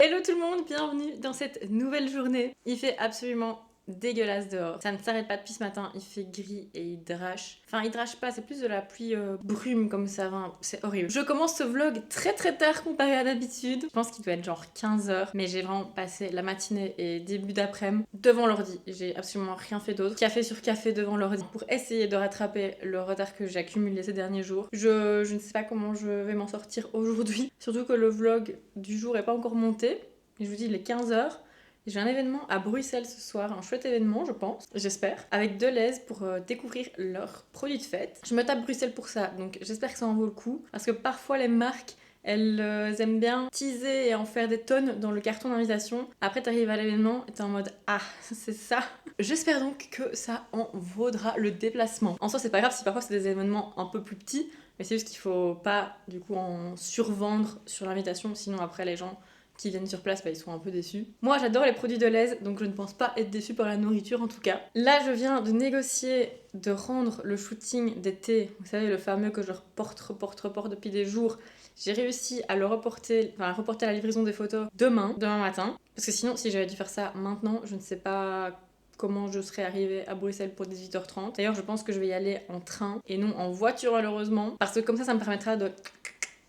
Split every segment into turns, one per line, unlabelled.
Hello tout le monde, bienvenue dans cette nouvelle journée. Il fait absolument dégueulasse dehors. Ça ne s'arrête pas depuis ce matin, il fait gris et il drache. Enfin, il drache pas, c'est plus de la pluie brume comme ça, enfin, c'est horrible. Je commence ce vlog très tard comparé à d'habitude. Je pense qu'il doit être genre 15h, mais j'ai vraiment passé la matinée et début d'après-midi devant l'ordi. J'ai absolument rien fait d'autre. Café sur café devant l'ordi pour essayer de rattraper le retard que j'ai accumulé ces derniers jours. Je ne sais pas comment je vais m'en sortir aujourd'hui. Surtout que le vlog du jour est pas encore monté. Et je vous dis, il est 15h. J'ai un événement à Bruxelles ce soir, un chouette événement je pense, j'espère, avec Deleuze pour découvrir leurs produits de fête. Je me tape Bruxelles pour ça, donc j'espère que ça en vaut le coup, parce que parfois les marques, elles aiment bien teaser et en faire des tonnes dans le carton d'invitation. Après t'arrives à l'événement et t'es en mode « Ah, c'est ça !» J'espère donc que ça en vaudra le déplacement. En soi c'est pas grave si parfois c'est des événements un peu plus petits, mais c'est juste qu'il faut pas du coup en survendre sur l'invitation, sinon après les gens qui viennent sur place, ils sont un peu déçus. Moi, j'adore les produits Deleuze, donc je ne pense pas être déçue par la nourriture en tout cas. Là, je viens de négocier de rendre le shooting d'été, vous savez, le fameux que je reporte depuis des jours. J'ai réussi à le reporter, à reporter la livraison des photos demain matin. Parce que sinon, si j'avais dû faire ça maintenant, je ne sais pas comment je serais arrivée à Bruxelles pour 18h30. D'ailleurs, je pense que je vais y aller en train et non en voiture malheureusement. Parce que comme ça me permettra de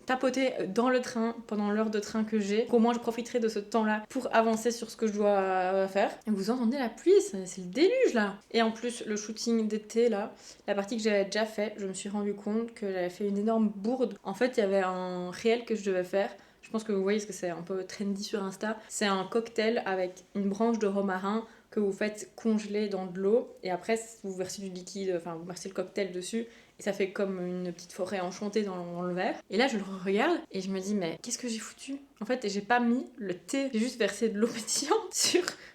tapoter dans le train pendant l'heure de train que j'ai. Au moins je profiterai de ce temps-là pour avancer sur ce que je dois faire. Et vous entendez la pluie, c'est le déluge là. Et en plus le shooting d'été là, la partie que j'avais déjà fait, je me suis rendu compte que j'avais fait une énorme bourde. En fait il y avait un réel que je devais faire. Je pense que vous voyez parce que c'est un peu trendy sur Insta. C'est un cocktail avec une branche de romarin que vous faites congeler dans de l'eau et après vous versez du liquide, enfin vous versez le cocktail dessus et ça fait comme une petite forêt enchantée dans le verre. Et là je le regarde et je me dis mais qu'est-ce que j'ai foutu ? En fait j'ai pas mis le thé, j'ai juste versé de l'eau pétillante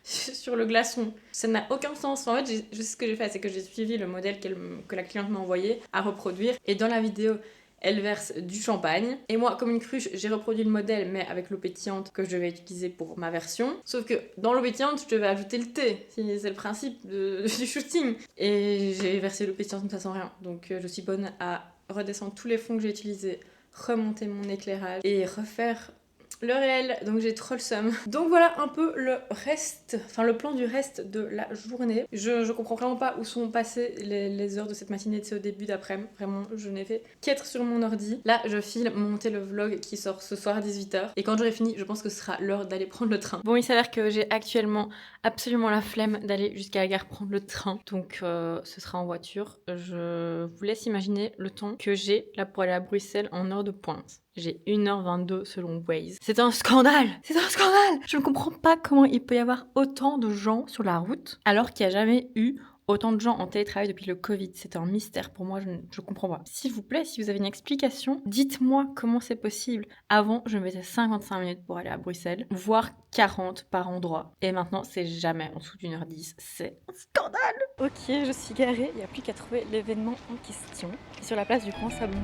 sur le glaçon. Ça n'a aucun sens. En fait je sais ce que j'ai fait, c'est que j'ai suivi le modèle que la cliente m'a envoyé à reproduire et dans la vidéo elle verse du champagne. Et moi, comme une cruche, j'ai reproduit le modèle, mais avec l'eau pétillante que je vais utiliser pour ma version. Sauf que dans l'eau pétillante, je devais ajouter le thé. C'est le principe du shooting. Et j'ai versé l'eau pétillante comme ça sans rien. Donc je suis bonne à redescendre tous les fonds que j'ai utilisés, remonter mon éclairage et refaire le réel, donc j'ai trop le seum. Donc voilà un peu le reste, enfin le plan du reste de la journée. Je comprends vraiment pas où sont passées les heures de cette matinée de ce début d'après-midi. Vraiment, je n'ai fait qu'être sur mon ordi. Là, je file monter le vlog qui sort ce soir à 18h. Et quand j'aurai fini, je pense que ce sera l'heure d'aller prendre le train. Bon, il s'avère que j'ai actuellement absolument la flemme d'aller jusqu'à la gare prendre le train. Donc ce sera en voiture. Je vous laisse imaginer le temps que j'ai là pour aller à Bruxelles en heure de pointe. J'ai 1h22 selon Waze. C'est un scandale! C'est un scandale! Je ne comprends pas comment il peut y avoir autant de gens sur la route alors qu'il n'y a jamais eu autant de gens en télétravail depuis le Covid. C'est un mystère pour moi, je ne comprends pas. S'il vous plaît, si vous avez une explication, dites-moi comment c'est possible. Avant, je me mettais 55 minutes pour aller à Bruxelles, voire 40 par endroit. Et maintenant, c'est jamais en dessous d'1h10. C'est un scandale! Ok, je suis garée, il n'y a plus qu'à trouver l'événement en question. Sur la place du Grand Sablon.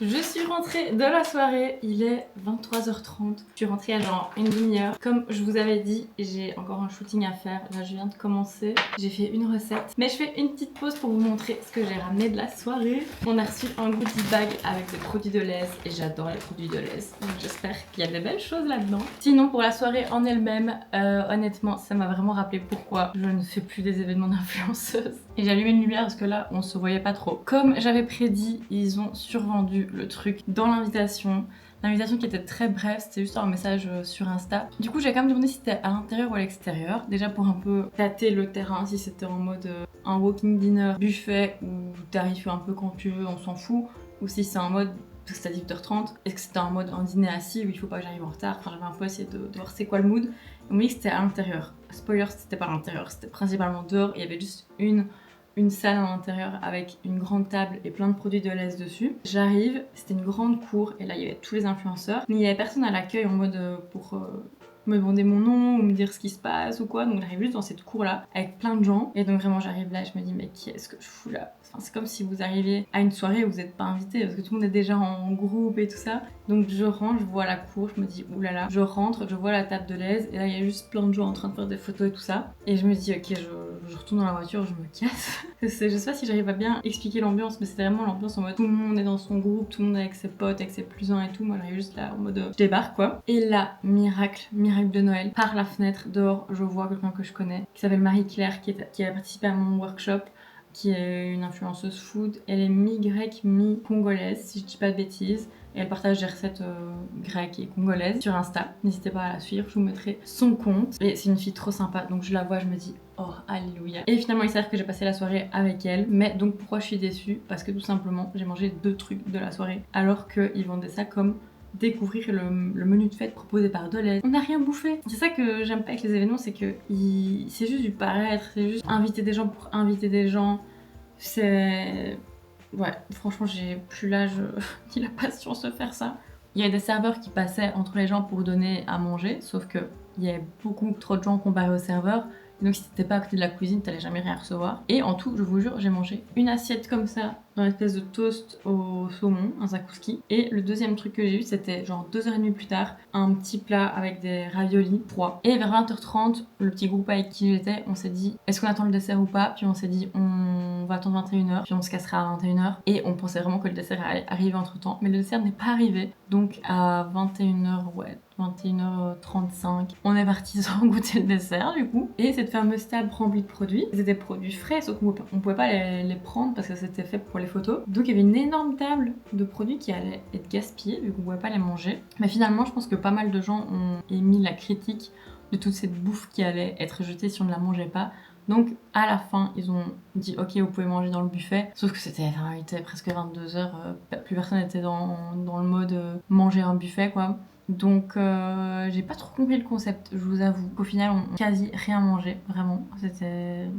Je suis rentrée de la soirée, il est 23h30. Je suis rentrée à genre une demi-heure. Comme je vous avais dit, j'ai encore un shooting à faire. Là, je viens de commencer. J'ai fait une recette. Mais je fais une petite pause pour vous montrer ce que j'ai ramené de la soirée. On a reçu un goodie bag avec des produits de Lays et j'adore les produits de Lays. Donc j'espère qu'il y a des belles choses là-dedans. Sinon, pour la soirée en elle-même, honnêtement, ça m'a vraiment rappelé pourquoi je ne fais plus des événements d'influenceuse. Et j'ai allumé une lumière parce que là, on se voyait pas trop. Comme j'avais prédit, ils ont survendu le truc dans l'invitation. L'invitation qui était très brève, c'était juste un message sur Insta. Du coup, j'ai quand même demandé si c'était à l'intérieur ou à l'extérieur. Déjà pour un peu tâter le terrain, si c'était en mode un walking dinner, buffet, où t'arrives un peu quand tu veux, on s'en fout. Ou si c'est en mode, parce que c'était à 18h30, est-ce que c'était en mode un dîner assis où il faut pas que j'arrive en retard. Enfin, j'avais un peu essayé de voir c'est quoi le mood. On m'a dit que c'était à l'intérieur. Spoiler, c'était pas à l'intérieur, c'était principalement dehors. Il y avait juste une salle à l'intérieur avec une grande table et plein de produits de Lays dessus. J'arrive, c'était une grande cour et là il y avait tous les influenceurs. Mais il y avait personne à l'accueil en mode pour me demander mon nom ou me dire ce qui se passe ou quoi. Donc j'arrive juste dans cette cour là avec plein de gens. Et donc vraiment j'arrive là et je me dis mais qu'est-ce que je fous là? Enfin, c'est comme si vous arriviez à une soirée où vous n'êtes pas invité parce que tout le monde est déjà en groupe et tout ça. Donc je rentre, je vois la cour, je me dis oulala. Je rentre, je vois la table de Lays et là il y a juste plein de gens en train de faire des photos et tout ça. Et je me dis ok, je retourne dans la voiture, je me casse. Je sais pas si j'arrive à bien expliquer l'ambiance, mais c'était vraiment l'ambiance en mode tout le monde est dans son groupe, tout le monde est avec ses potes, avec ses plus un et tout. Moi j'arrive juste là en mode je débarque quoi. Et là, miracle de Noël, par la fenêtre dehors, je vois quelqu'un que je connais qui s'appelle Marie-Claire qui a participé à mon workshop, qui est une influenceuse food. Elle est mi-grecque, mi-congolaise, si je dis pas de bêtises. Et elle partage des recettes grecques et congolaises sur Insta. N'hésitez pas à la suivre, je vous mettrai son compte. Et c'est une fille trop sympa, donc je la vois, je me dis oh alléluia. Et finalement il s'avère que j'ai passé la soirée avec elle. Mais donc pourquoi je suis déçue? Parce que tout simplement j'ai mangé 2 trucs de la soirée alors qu'ils vendaient ça comme découvrir le menu de fête proposé par Deleuze. On n'a rien bouffé. C'est ça que j'aime pas avec les événements, c'est que c'est juste du paraître, c'est juste inviter des gens pour inviter des gens. C'est... Ouais, franchement j'ai plus l'âge ni la patience de faire ça. Il y avait des serveurs qui passaient entre les gens pour donner à manger, sauf que il y avait beaucoup trop de gens comparé aux serveurs. Et donc si t'étais pas à côté de la cuisine, t'allais jamais rien recevoir. Et en tout, je vous jure, j'ai mangé une assiette comme ça, dans une espèce de toast au saumon, un zakouski. Et le deuxième truc que j'ai eu, c'était genre 2h30 plus tard, un petit plat avec des raviolis froids. Et vers 20h30, le petit groupe avec qui j'étais, on s'est dit, est-ce qu'on attend le dessert ou pas? Puis on s'est dit, on va attendre 21h, puis on se cassera à 21h. Et on pensait vraiment que le dessert allait arriver entre temps, mais le dessert n'est pas arrivé. Donc à 21h, ouais, 21h35, on est parti sans goûter le dessert du coup. Et cette fameuse table remplie de produits, c'était des produits frais, sauf qu'on pouvait pas les prendre parce que c'était fait pour les photos. Donc il y avait une énorme table de produits qui allaient être gaspillés vu qu'on pouvait pas les manger. Mais finalement, je pense que pas mal de gens ont émis la critique de toute cette bouffe qui allait être jetée si on ne la mangeait pas. Donc à la fin, ils ont dit ok, vous pouvez manger dans le buffet. Sauf que il était presque 22h, plus personne n'était dans le mode manger un buffet quoi. Donc j'ai pas trop compris le concept, je vous avoue. Qu'au final, on quasi rien mangé, vraiment. C'était...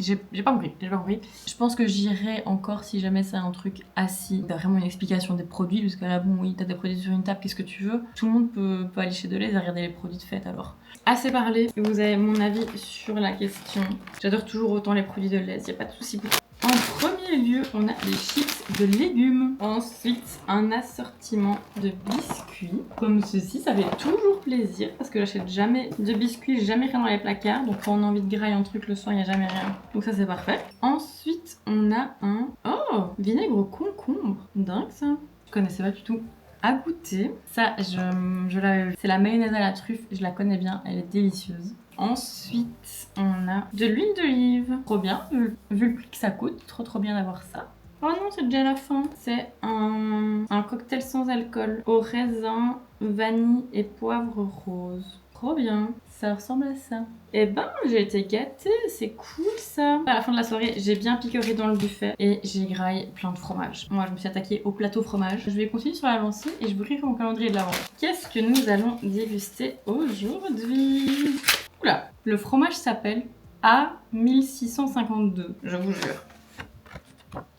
J'ai pas compris. Je pense que j'irai encore si jamais c'est un truc assis. T'as vraiment une explication des produits, parce que là, bon, oui, t'as des produits sur une table, qu'est-ce que tu veux? Tout le monde peut aller chez Deleuze et regarder les produits de fête alors. Assez parlé, vous avez mon avis sur la question. J'adore toujours autant les produits de Deleuze, y a pas de souci pour ça. En premier lieu, on a des chips de légumes. Ensuite, un assortiment de biscuits. Comme ceci, ça fait toujours plaisir parce que j'achète jamais de biscuits, jamais rien dans les placards. Donc quand on a envie de grailler un truc le soir, il n'y a jamais rien. Donc ça, c'est parfait. Ensuite, on a un... Oh, vinaigre au concombre. Dingue ça. Je connaissais pas du tout. À goûter. Ça, c'est la mayonnaise à la truffe. Je la connais bien, elle est délicieuse. Ensuite, on a de l'huile d'olive. Trop bien, vu le prix que ça coûte. Trop bien d'avoir ça. Oh non, c'est déjà la fin. C'est un cocktail sans alcool au raisin, vanille et poivre rose. Trop bien. Ça ressemble à ça. Eh ben, j'ai été gâtée. C'est cool ça. À la fin de la soirée, j'ai bien picoré dans le buffet et j'ai graillé plein de fromage. Moi, je me suis attaquée au plateau fromage. Je vais continuer sur la lancée et je vous ouvrirai mon calendrier de l'avant. Qu'est-ce que nous allons déguster aujourd'hui? Oula, le fromage s'appelle A1652, je vous jure.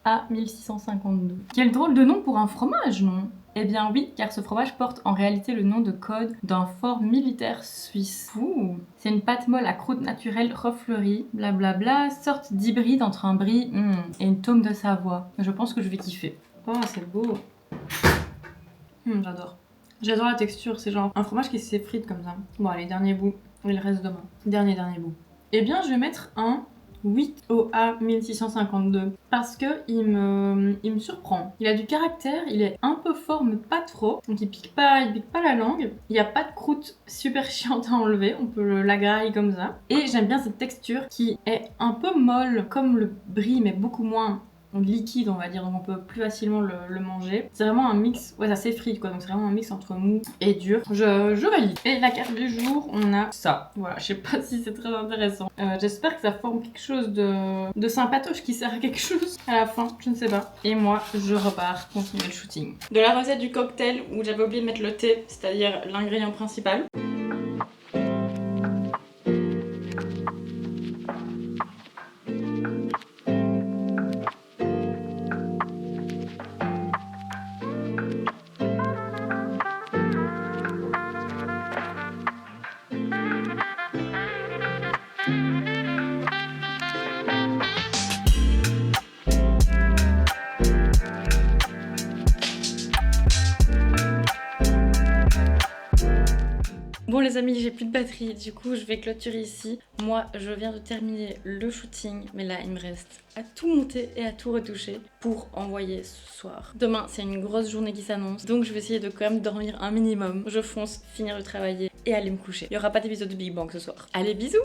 A1652. Quel drôle de nom pour un fromage, non? Eh bien oui, car ce fromage porte en réalité le nom de code d'un fort militaire suisse. Ouh. C'est une pâte molle à croûte naturelle refleurie, blablabla, sorte d'hybride entre un brie et une tome de Savoie. Je pense que je vais kiffer. Oh, c'est beau. J'adore. J'adore la texture, c'est genre un fromage qui s'effrite comme ça. Bon allez, dernier bout, il reste demain. Dernier bout. Eh bien je vais mettre un 8 OA 1652 parce que il me surprend. Il a du caractère, il est un peu fort mais pas trop. Donc il pique pas la langue. Il n'y a pas de croûte super chiante à enlever, on peut la grailler comme ça. Et j'aime bien cette texture qui est un peu molle comme le brie mais beaucoup moins liquide on va dire, donc on peut plus facilement le manger. C'est vraiment un mix, ouais ça s'effrite quoi, donc c'est vraiment un mix entre mou et dur. Je valide. Et la carte du jour, on a ça. Voilà, je sais pas si c'est très intéressant. J'espère que ça forme quelque chose de sympatoche qui sert à quelque chose à la fin, je ne sais pas. Et moi, je repars continuer le shooting. De la recette du cocktail où j'avais oublié de mettre le thé, c'est-à-dire l'ingrédient principal. Bon les amis, j'ai plus de batterie, du coup je vais clôturer ici. Moi je viens de terminer le shooting, mais là il me reste à tout monter et à tout retoucher pour envoyer ce soir. Demain c'est une grosse journée qui s'annonce, donc je vais essayer de quand même dormir un minimum. Je fonce, finir de travailler et aller me coucher. Il n'y aura pas d'épisode de Big Bang ce soir. Allez bisous.